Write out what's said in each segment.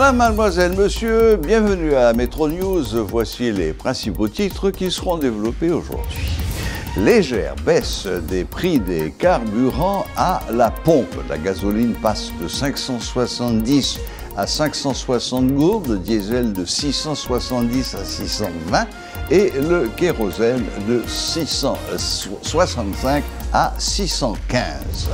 Madame, mademoiselle, monsieur, bienvenue à Metro News. Voici les principaux titres qui seront développés aujourd'hui. Légère baisse des prix des carburants à la pompe. La gasoline passe de 570 à 560 gourdes, le diesel de 670 à 620 et le kérosène de 665 à 615.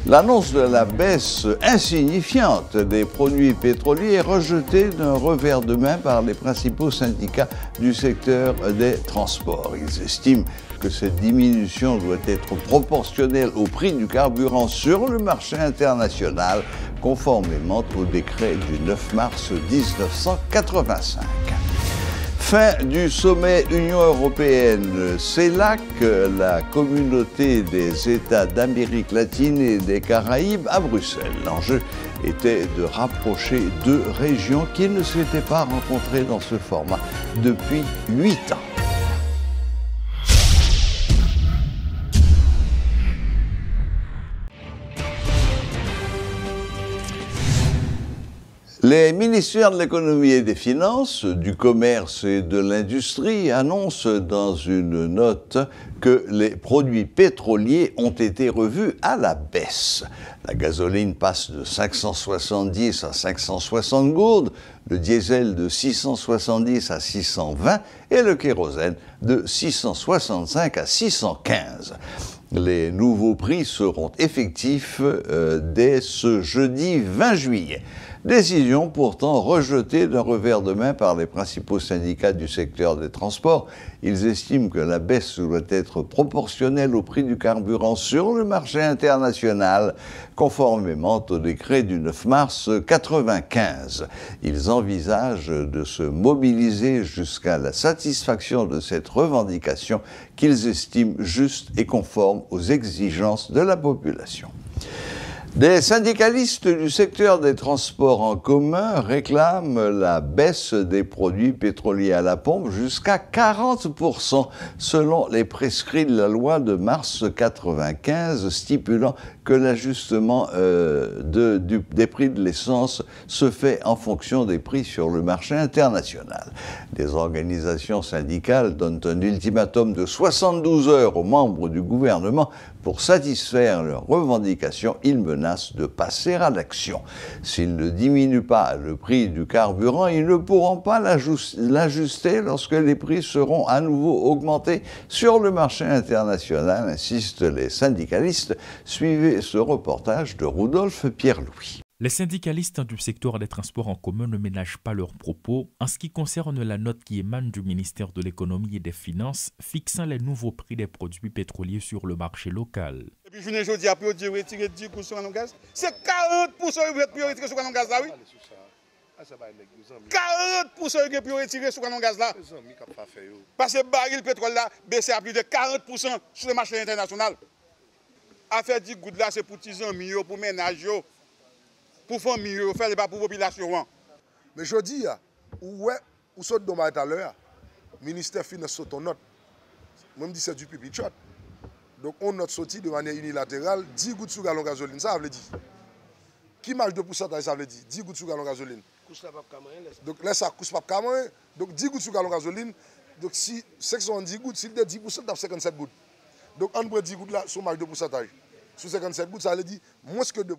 L'annonce de la baisse insignifiante des produits pétroliers est rejetée d'un revers de main par les principaux syndicats du secteur des transports. Ils estiment que cette diminution doit être proportionnelle au prix du carburant sur le marché international, conformément au décret du 9 mars 1985. Fin du sommet Union européenne, CELAC, la communauté des États d'Amérique latine et des Caraïbes à Bruxelles. L'enjeu était de rapprocher deux régions qui ne s'étaient pas rencontrées dans ce format depuis 8 ans. Les ministères de l'économie et des finances, du commerce et de l'industrie annoncent dans une note que les produits pétroliers ont été revus à la baisse. La gasoline passe de 570 à 560 gourdes, le diesel de 670 à 620 et le kérosène de 665 à 615. Les nouveaux prix seront effectifs dès ce jeudi 20 juillet. Décision pourtant rejetée d'un revers de main par les principaux syndicats du secteur des transports. Ils estiment que la baisse doit être proportionnelle au prix du carburant sur le marché international, conformément au décret du 9 mars 1995. Ils envisagent de se mobiliser jusqu'à la satisfaction de cette revendication qu'ils estiment juste et conforme aux exigences de la population. Des syndicalistes du secteur des transports en commun réclament la baisse des produits pétroliers à la pompe jusqu'à 40% selon les prescrits de la loi de mars 1995 stipulant que l'ajustement des prix de l'essence se fait en fonction des prix sur le marché international. Des organisations syndicales donnent un ultimatum de 72 heures aux membres du gouvernement pour satisfaire leurs revendications. Ils menacent de passer à l'action. S'ils ne diminuent pas le prix du carburant, ils ne pourront pas l'ajuster lorsque les prix seront à nouveau augmentés sur le marché international, insistent les syndicalistes. Suivez ce reportage de Rudolf Pierre-Louis. Les syndicalistes du secteur des transports en commun ne ménagent pas leurs propos en ce qui concerne la note qui émane du ministère de l'économie et des finances fixant les nouveaux prix des produits pétroliers sur le marché local. Et puis je ne dis pas pour retirer 10% sur le gaz. C'est 40% qui ont retiré sur le gaz là, oui. 40% qui ont retiré sur le gaz là. Parce que le baril pétrole là baissé à plus de 40% sur le marché international. Affaire 10 gouttes là, c'est pour petits amis, pour ménages, pour famille, faire les pas pour la population. Mais je dis, où sont dommage tout à l'heure, le ministère des Finances saute en note. Moi, je dis c'est du pipi de shot. Donc, on note sorti de manière unilatérale 10 gouttes sur gallon gasoline. Ça veut dire. Qui marche de pourcentage, ça veut dire 10 gouttes sur gallon gasoline. Donc, là, ça coûte pas de donc, 10 gouttes sur gallon gasoline. Donc, si 510 gouttes, s'il y a 10%, ça 57 gouttes. Donc, on prend 10 gouttes là, sur marge de pourcentage. Sur 57 gouttes, ça veut dire moins que 2%.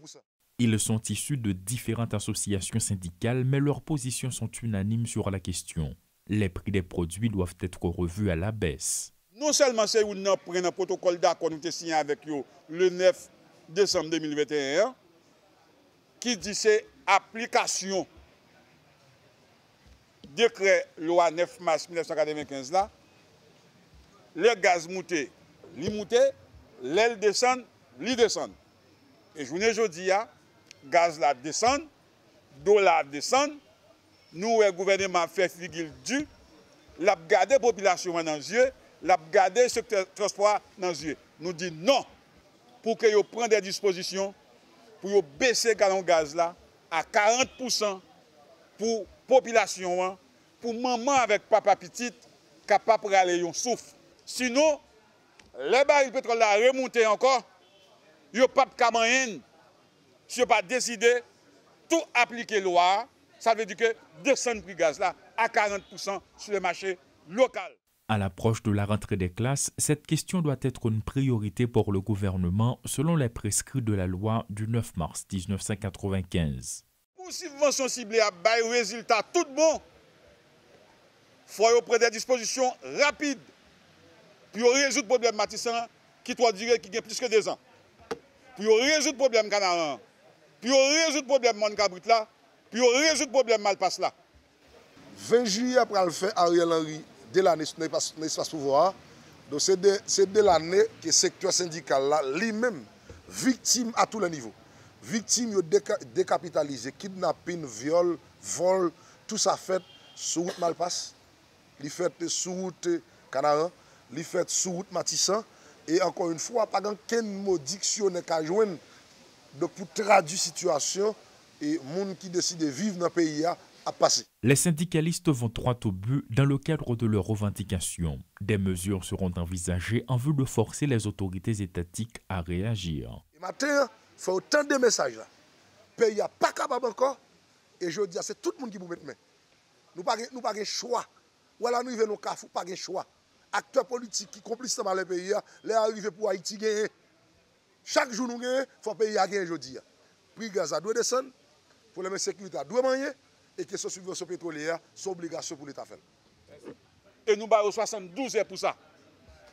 Ils sont issus de différentes associations syndicales, mais leurs positions sont unanimes sur la question. Les prix des produits doivent être revus à la baisse. Non seulement c'est nous prenons un protocole d'accord nous avons signé avec eux le 9 décembre 2021 qui dit c'est application décret loi 9 mars 1995 là, les gaz montés, li monté, l'aile descend, li descend. Et je vous dis, gaz la descend, dollar descend, nous, le gouvernement fait figure du, l'a gardé la population dans les yeux, l'a gardé le secteur transport dans les yeux. Nous disons non, pour que vous preniez des dispositions, pour baisser le gallon gaz là à 40% pour la population, pour maman avec papa petite, capable d'aller yon souffle. Sinon, les barils de pétrole là remonté encore, il n'y a pas de camarade, si vous pas décidé tout appliquer loi, ça veut dire que descendre le prix gaz là à 40% sur le marché local. À l'approche de la rentrée des classes, cette question doit être une priorité pour le gouvernement selon les prescrits de la loi du 9 mars 1995. Pour subvention ciblée à bail résultat tout bon, il faut prendre des dispositions rapides pour résoudre le problème matissant qui doit durer qui a plus que 2 ans. Pour résoudre le problème canaran, pour résoudre le problème Moncabrit là, pour résoudre le problème Malpasse là. 20 juillet après le fait Ariel Henry de l'année l'espace pouvoir. Donc c'est de l'année que le secteur syndical là lui-même victime à tous les niveaux. Victime décapitalisé, kidnapping, viol, vol, tout ça fait sur route Malpasse, li fait sur route Canaran, li fait sur route Matissan. Et encore une fois, pas aucun mot dictionnaire qu'à joindre pour traduire la situation et les gens qui décident de vivre dans le pays à passer. Les syndicalistes vont droit au but dans le cadre de leurs revendications. Des mesures seront envisagées en vue de forcer les autorités étatiques à réagir. Et matin, il faut autant de messages. Le pays n'est pas capable encore. Et je dis, c'est tout le monde qui vous met main. Nous n'avons pas de choix. Voilà, nous venons au Carrefour, pas de choix. Acteurs politiques qui complices dans le pays, les arrivés pour Haïti gagner. Chaque jour nous gagnons, il faut payer à gagner aujourd'hui. Prix gaz doit descendre, pour les sécurité doit manger, et que ce subvention pétrolière, c'est obligation pour l'État faire. Et nous avons 72 heures pour ça.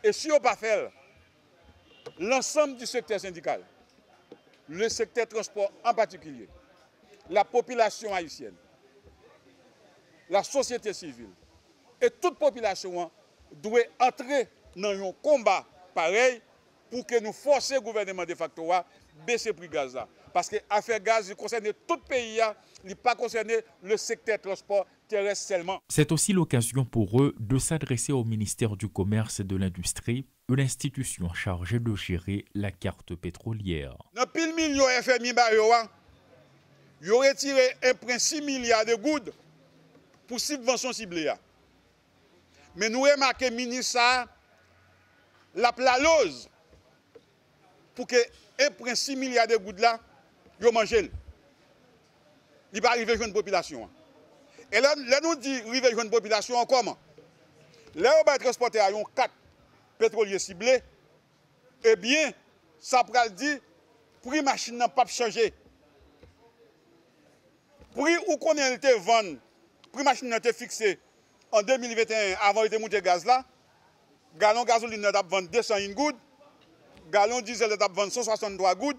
Et si on ne pas faire, l'ensemble du secteur syndical, le secteur transport en particulier, la population haïtienne, la société civile et toute population doit entrer dans un combat pareil pour que nous forcions le gouvernement de facto à baisser le prix gaz. Parce que l'affaire gaz concerne tout le pays, il ne pas concerner le secteur transport terrestre seulement. C'est aussi l'occasion pour eux de s'adresser au ministère du Commerce et de l'Industrie, une institution chargée de gérer la carte pétrolière. Dans pile million FMI, il aurait retiré 1,6 milliard de gouttes pour subvention ciblée. Mais nous remarquons, ministre, la plalose pour que 1,6 milliard de gouttes là, ils mangent. Il ne va pas arriver à une population. Et là, nous dit arriver à une population comment? Là, on va transporter à 4 pétroliers ciblés. Eh bien, ça peut dire prix machine n'a pas changé. Prix où qu'on a été vendu, prix machine n'a été fixé en 2021 avant de monter gaz là. Gallon gasoline n'a pas vendu 201 gouttes. Gallon diesel n'a pas vendu 163 gouttes.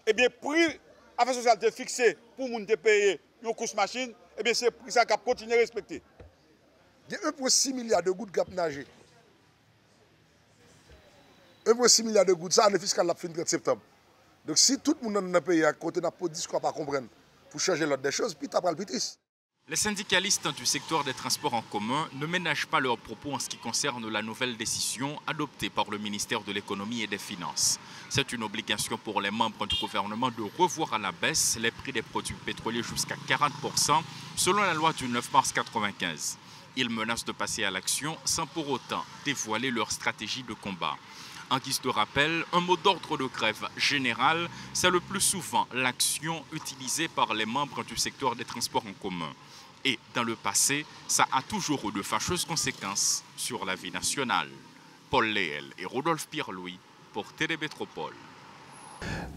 Eh bien, prix affaires sociales est fixé pour monter payer une course machine. Eh bien, c'est prix ça qui a continué à respecter. Il y a 1,6 milliard de gouttes qui ont nagé. 1,6 milliard de gouttes, ça, l'année fiscale la fin du 30 septembre. Donc, si tout le monde dans le pays à côté n'a pas de discours à comprendre pour changer l'ordre des choses, puis tu as le triste. Les syndicalistes du secteur des transports en commun ne ménagent pas leurs propos en ce qui concerne la nouvelle décision adoptée par le ministère de l'Économie et des Finances. C'est une obligation pour les membres du gouvernement de revoir à la baisse les prix des produits pétroliers jusqu'à 40% selon la loi du 9 mars 1995. Ils menacent de passer à l'action sans pour autant dévoiler leur stratégie de combat. En guise de rappel, un mot d'ordre de grève générale, c'est le plus souvent l'action utilisée par les membres du secteur des transports en commun. Et dans le passé, ça a toujours eu de fâcheuses conséquences sur la vie nationale. Paul Léel et Rodolphe Pierre-Louis pour Télémétropole.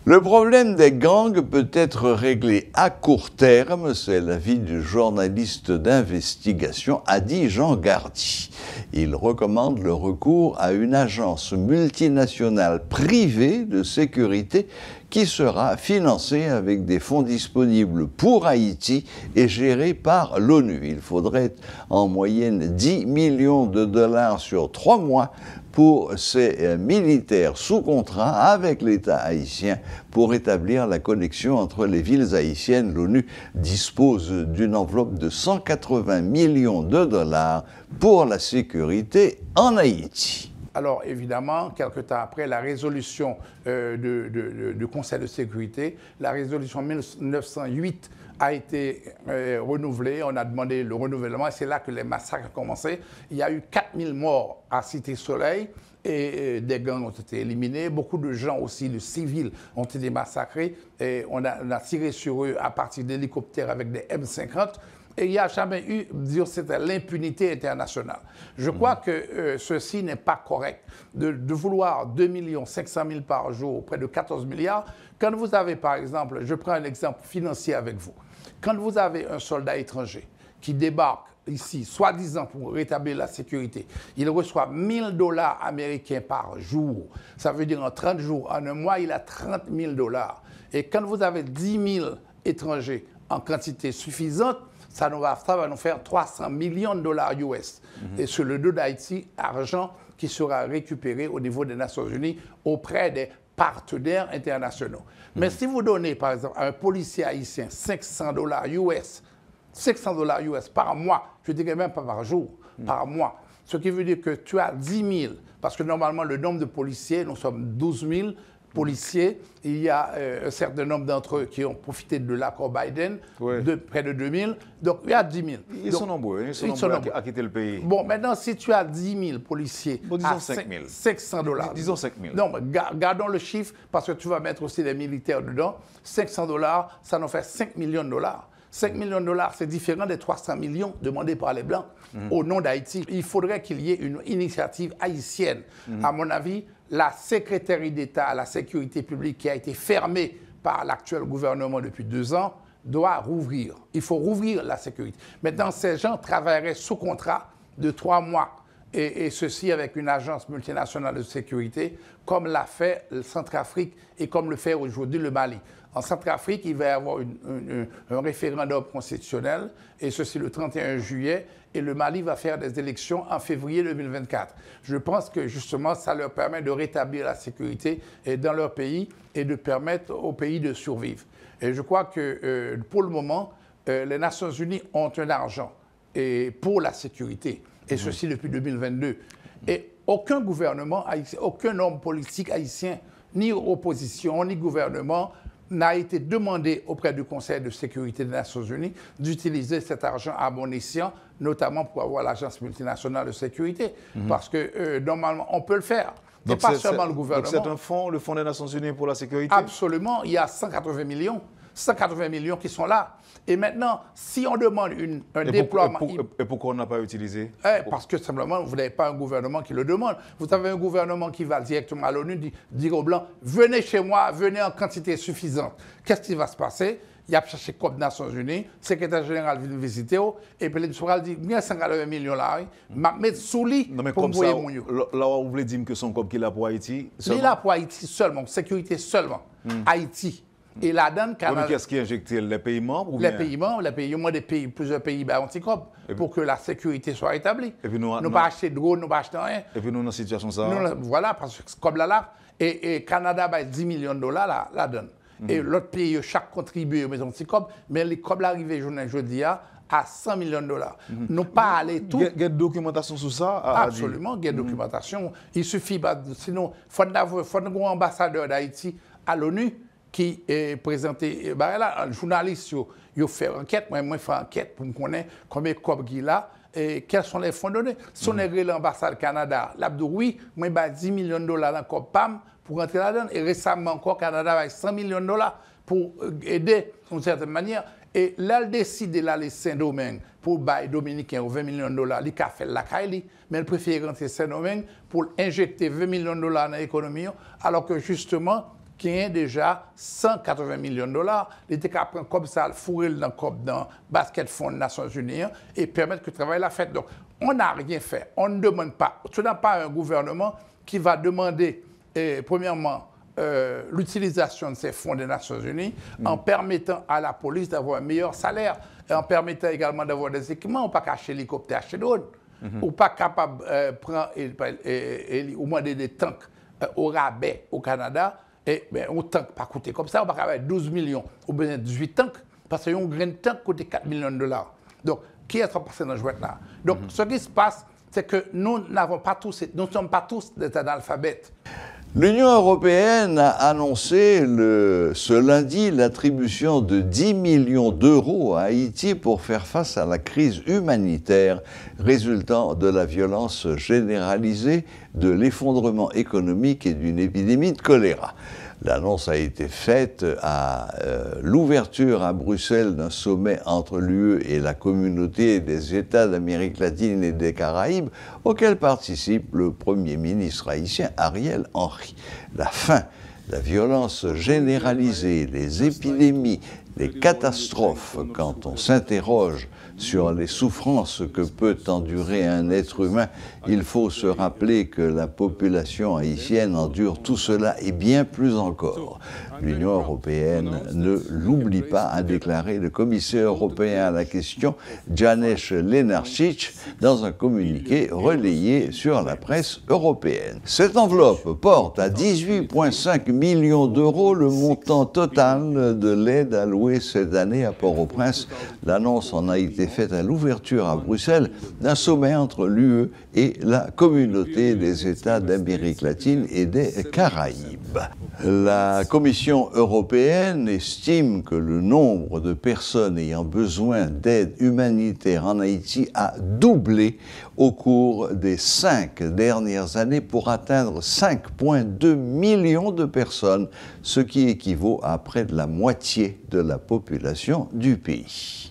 Le problème des gangs peut être réglé à court terme, c'est l'avis du journaliste d'investigation Adi Jean Gardy. Il recommande le recours à une agence multinationale privée de sécurité qui sera financée avec des fonds disponibles pour Haïti et gérée par l'ONU. Il faudrait en moyenne 10 millions de dollars sur 3 mois pour ces militaires sous contrat avec l'État haïtien pour établir la connexion entre les villes haïtiennes. L'ONU dispose d'une enveloppe de 180 millions de dollars pour la sécurité en Haïti. Alors évidemment, quelque temps après la résolution du Conseil de sécurité, la résolution 1908 a été renouvelé. On a demandé le renouvellement et c'est là que les massacres ont commencé. Il y a eu 4000 morts à Cité-Soleil et des gangs ont été éliminés. Beaucoup de gens aussi, de civils, ont été massacrés. Et on a tiré sur eux à partir d'hélicoptères avec des M50. Et il n'y a jamais eu, disons, c'était l'impunité internationale. Je crois que ceci n'est pas correct. De vouloir 2 500 000 par jour, près de 14 milliards, quand vous avez, par exemple, je prends un exemple financier avec vous, quand vous avez un soldat étranger qui débarque ici, soi-disant pour rétablir la sécurité, il reçoit 1 000 $ américains par jour. Ça veut dire en 30 jours, en un mois, il a 30 000 $. Et quand vous avez 10 000 étrangers en quantité suffisante, ça va nous faire 300 millions de dollars US. Et sur le dos d'Haïti, argent qui sera récupéré au niveau des Nations Unies auprès des partenaires internationaux. Mais si vous donnez, par exemple, à un policier haïtien 500 $ US, 500 $ US par mois, je dirais même pas par jour, par mois, ce qui veut dire que tu as 10 000, parce que normalement le nombre de policiers, nous sommes 12 000 policiers, il y a un certain nombre d'entre eux qui ont profité de l'accord Biden, de près de 2 000, donc il y a 10 000. Ils sont nombreux, ils sont nombreux à quitter le pays. Bon, maintenant, si tu as 10 000 policiers disons 5 000. 500 $. Disons 5 000. Non, mais gardons le chiffre, parce que tu vas mettre aussi des militaires dedans. 500 $, ça nous fait 5 millions de dollars. 5 millions de dollars, c'est différent des 300 millions demandés par les Blancs au nom d'Haïti. Il faudrait qu'il y ait une initiative haïtienne. À mon avis, la secrétaire d'État à la sécurité publique qui a été fermée par l'actuel gouvernement depuis 2 ans doit rouvrir. Il faut rouvrir la sécurité. Maintenant, ces gens travailleraient sous contrat de 3 mois. Et ceci avec une agence multinationale de sécurité, comme l'a fait le Centrafrique et comme le fait aujourd'hui le Mali. En Centrafrique, il va y avoir un référendum constitutionnel, et ceci le 31 juillet, et le Mali va faire des élections en février 2024. Je pense que justement, ça leur permet de rétablir la sécurité dans leur pays et de permettre au pays de survivre. Et je crois que pour le moment, les Nations Unies ont un argent pour la sécurité. Et ceci depuis 2022. Et aucun gouvernement haïtien, aucun homme politique haïtien, ni opposition, ni gouvernement, n'a été demandé auprès du Conseil de sécurité des Nations Unies d'utiliser cet argent à bon escient, notamment pour avoir l'agence multinationale de sécurité. Parce que normalement, on peut le faire. Donc pas seulement le gouvernement. Donc c'est un fonds, le Fonds des Nations Unies pour la sécurité? Absolument. Il y a 180 millions qui sont là. Et maintenant, si on demande un déploiement... Et pourquoi on n'a pas utilisé? Parce que simplement, vous n'avez pas un gouvernement qui le demande. Vous avez un gouvernement qui va directement à l'ONU dire aux Blancs, venez chez moi, venez en quantité suffisante. Qu'est-ce qui va se passer? Il y a cherché comme Nations Unies, le secrétaire général vient visiter, et puis le dit, bien 50 millions là, je mettre sous lit pour envoyer mon yo. Là, vous voulez dire que son cop qu'il a pour Haïti? Il est là pour Haïti seulement, sécurité seulement. Haïti. Et là-dedans, Canada. Qu'est-ce qui injecte les pays membres? Les pays membres, plusieurs pays anti-COP pour que la sécurité soit établie. Et puis nous pas acheter de drones, nous pas acheter rien. Et puis nous, dans cette situation, ça. Voilà, parce que comme là, et Canada a 10 millions de dollars là-dedans. Et l'autre pays, chaque contribué aux anti-COP, mais les COP l'arrivée jeudi à 100 millions de dollars. Nous pas aller tout. Il y a une documentation sur ça? Absolument, il y a une documentation. Il suffit, sinon, il faut un ambassadeur d'Haïti à l'ONU qui est présenté, là, un journaliste, il fait enquête, moi je fais enquête pour me connaître combien de COP il a et quels sont les fonds donnés. Si on est l'ambassade Canada, l'Abdou, oui, moi j'ai 10 millions de dollars dans COP PAM pour rentrer là-dedans. Et récemment encore, Canada a 100 millions de dollars pour aider d'une certaine manière. Et là, elle décide d'aller Saint-Domingue pour bailler Dominicains 20 millions de dollars. Il a fait la Kaili, mais elle préfère rentrer Saint-Domingue pour injecter 20 millions de dollars dans l'économie, alors que justement, qui a déjà 180 millions de dollars, il était qu'à prendre comme ça, le fourrer dans le basket fonds des Nations Unies et permettre que le travail la fête. Donc, on n'a rien fait. On ne demande pas. Ce n'est pas un gouvernement qui va demander, premièrement, l'utilisation de ces fonds des Nations Unies en permettant à la police d'avoir un meilleur salaire et en permettant également d'avoir des équipements, ou pas qu'acheter hélicoptère, acheter drone, ou pas capable de prendre ou demander des tanks au rabais au Canada. Et un tank pas coûté comme ça, on va avoir 12 millions, ou bien 18 tanks, parce qu'un grain de tank coûte 4 millions de dollars. Donc, qui est passé dans ce jouet là? Donc, ce qui se passe, c'est que nous ne sommes pas tous des analphabètes. L'Union européenne a annoncé ce lundi l'attribution de 10 millions d'euros à Haïti pour faire face à la crise humanitaire résultant de la violence généralisée, de l'effondrement économique et d'une épidémie de choléra. L'annonce a été faite à l'ouverture à Bruxelles d'un sommet entre l'UE et la communauté des États d'Amérique latine et des Caraïbes, auquel participe le Premier ministre haïtien Ariel Henry. La faim, la violence généralisée, les épidémies, les catastrophes, quand on s'interroge sur les souffrances que peut endurer un être humain, il faut se rappeler que la population haïtienne endure tout cela et bien plus encore. L'Union européenne ne l'oublie pas, a déclaré le commissaire européen à la question, Janez Lenarčič, dans un communiqué relayé sur la presse européenne. Cette enveloppe porte à 18,5 millions d'euros le montant total de l'aide allouée cette année à Port-au-Prince. L'annonce en a été faite à l'ouverture à Bruxelles d'un sommet entre l'UE et la communauté des États d'Amérique latine et des Caraïbes. La Commission européenne estime que le nombre de personnes ayant besoin d'aide humanitaire en Haïti a doublé au cours des 5 dernières années pour atteindre 5,2 millions de personnes, ce qui équivaut à près de la moitié de la population du pays.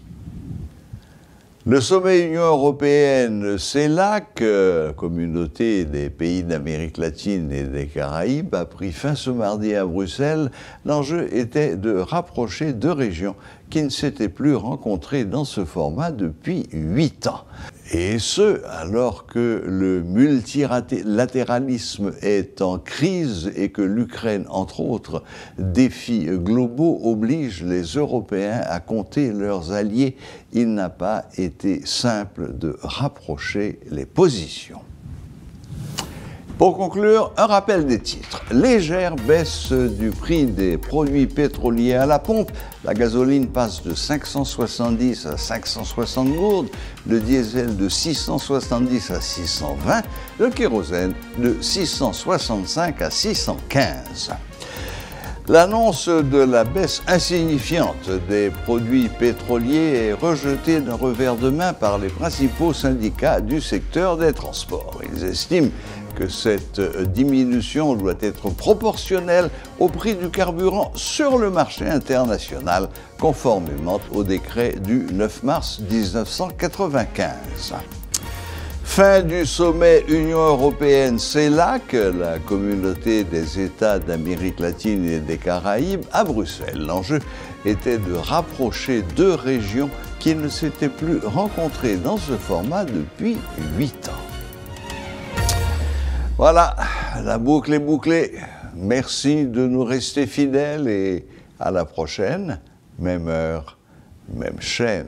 Le sommet Union européenne, c'est là que la communauté des pays d'Amérique latine et des Caraïbes a pris fin ce mardi à Bruxelles. L'enjeu était de rapprocher deux régions qui ne s'étaient plus rencontrées dans ce format depuis 8 ans. Et ce, alors que le multilatéralisme est en crise et que l'Ukraine, entre autres défis globaux, oblige les Européens à compter leurs alliés, il n'a pas été simple de rapprocher les positions. Pour conclure, un rappel des titres. Légère baisse du prix des produits pétroliers à la pompe. La gasoline passe de 570 à 560 gourdes, le diesel de 670 à 620, le kérosène de 665 à 615. L'annonce de la baisse insignifiante des produits pétroliers est rejetée d'un revers de main par les principaux syndicats du secteur des transports. Ils estiment que cette diminution doit être proportionnelle au prix du carburant sur le marché international, conformément au décret du 9 mars 1995. Fin du sommet Union européenne, c'est là que la communauté des États d'Amérique latine et des Caraïbes à Bruxelles. L'enjeu était de rapprocher deux régions qui ne s'étaient plus rencontrées dans ce format depuis 8 ans. Voilà, la boucle est bouclée. Merci de nous rester fidèles et à la prochaine, même heure, même chaîne.